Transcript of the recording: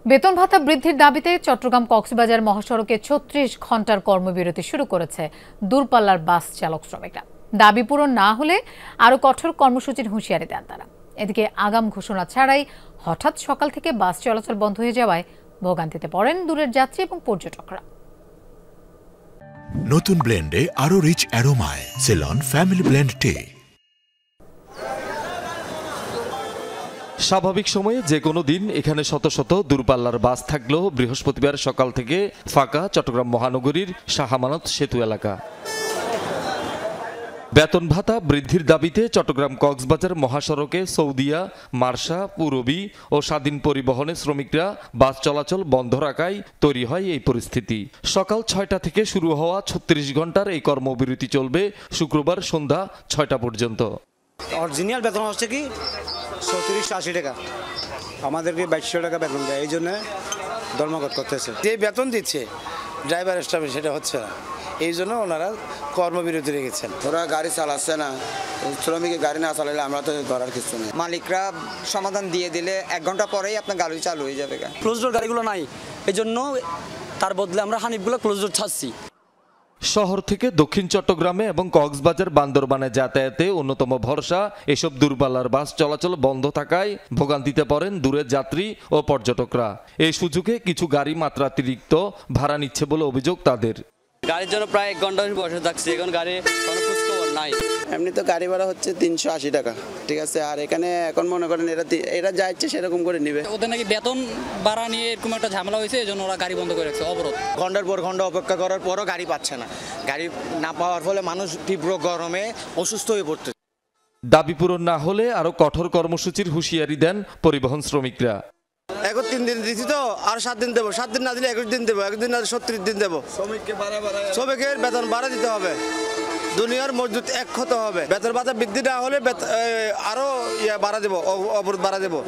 বেতন ভাতা বৃদ্ধির দাবিতে চট্টগ্রাম কক্সবাজার মহাসড়কে ৩৬ ঘন্টার কর্মবিরতি শুরু করেছে দূরপাল্লার বাস চালক শ্রমিকরা। দাবি পূরণ না হলে আরও কঠোর কর্মসূচির হুঁশিয়ারি দেন তারা। এদিকে আগাম ঘোষণা ছাড়াই হঠাৎ সকাল থেকে বাস চলাচল বন্ধ হয়ে যাওয়ায় ভোগান্তিতে পড়েন দূরের যাত্রী এবং পর্যটকরা। নতুন ব্লেন্ডে আরো রিচ অ্যারোমায় সেলন ফ্যামিলি ব্লেন্ড টে। স্বাভাবিক সময়ে যে কোনো দিন এখানে শত শত দূরপাল্লার বাস থাকলেও বৃহস্পতিবার সকাল থেকে ফাঁকা চট্টগ্রাম মহানগরীর শাহ আমানত সেতু এলাকা। বেতন ভাতা বৃদ্ধির দাবিতে চট্টগ্রাম কক্সবাজার মহাসড়কে সৌদিয়া, মার্শা, পূরবী ও স্বাধীন পরিবহনে শ্রমিকরা বাস চলাচল বন্ধ রাখায় তৈরি হয় এই পরিস্থিতি। সকাল ৬টা থেকে শুরু হওয়া ৩৬ ঘন্টার এই কর্মবিরতি চলবে শুক্রবার সন্ধ্যা ৬টা পর্যন্ত। অরিজিনাল বেতন হচ্ছে কি ৩৭৮০ টাকা, আমাদেরকে ২২০০ টাকা বেতন দেয়, এই জন্য ধর্মঘট করতেছে। যে বেতন দিচ্ছে ড্রাইভার স্টাফে সেটা হচ্ছে না, এই জন্য ওনারা কর্মবিরতি রেখেছেন। ওরা গাড়ি চালাচ্ছে না, শ্রমিকের গাড়ি না চালালে আমরা তো ধরার কিছু নেই। মালিকরা সমাধান দিয়ে দিলে ১ ঘন্টা পরেই আপনার গাড়ি চালু হয়ে যাবে। ক্লোজ ডোর গাড়িগুলো নাই, এই জন্য তার বদলে আমরা হানিফগুলো ক্লোজ ডোর ছাড়ছি। শহর থেকে দক্ষিণ চট্টগ্রামে এবং কক্সবাজার বান্দরবানে যাতায়াতে অন্যতম ভরসা এসব দূরপাল্লার বাস চলাচল বন্ধ থাকায় ভোগান্তিতে পড়েন দূরের যাত্রী ও পর্যটকরা। এই সুযোগে কিছু গাড়ি মাত্রাতিরিক্ত ভাড়া নিচ্ছে বলে অভিযোগ তাদের। গাড়ির জন্য প্রায় ১ ঘন্টা বসে থাকছি, এখন গাড়ি কোনো খোঁজখবর নাই। এমনি তো গাড়ি ভাড়া হচ্ছে ৩৮০ টাকা, ঠিক আছে। আর এখানে এখন মনে করেন এরা যা ইচ্ছে সেরকম করে নিবে। ওদের নাকি বেতন বাড়া নিয়ে এরকম একটা ঝামেলা হয়েছে, এই জন্য ওরা গাড়ি বন্ধ করে রাখছে, অবরোধ। ঘন্টার পর ঘন্টা অপেক্ষা করার পরও গাড়ি পাচ্ছে না। গাড়ি না পাওয়ার ফলে মানুষ তীব্র গরমে অসুস্থ হয়ে পড়ছে। দাবি পূরণ না হলে আরও কঠোর কর্মসূচির হুঁশিয়ারি দেন পরিবহন শ্রমিকরা। এখন ৩ দিন দিচ্ছি তো, আর ৭ দিন দেবো, ৭ দিন না দিলে ২১ দিন দেবো, ২১ দিন না ৩৬ দিন দেবো। শ্রমিকের বেতন বাড়া দিতে হবে, দুনিয়ার মজদুর এক হতে হবে। বেতন ভাতা বৃদ্ধি না হলে আরো বাড়া দেবো, অবরোধ বাড়া দেবো।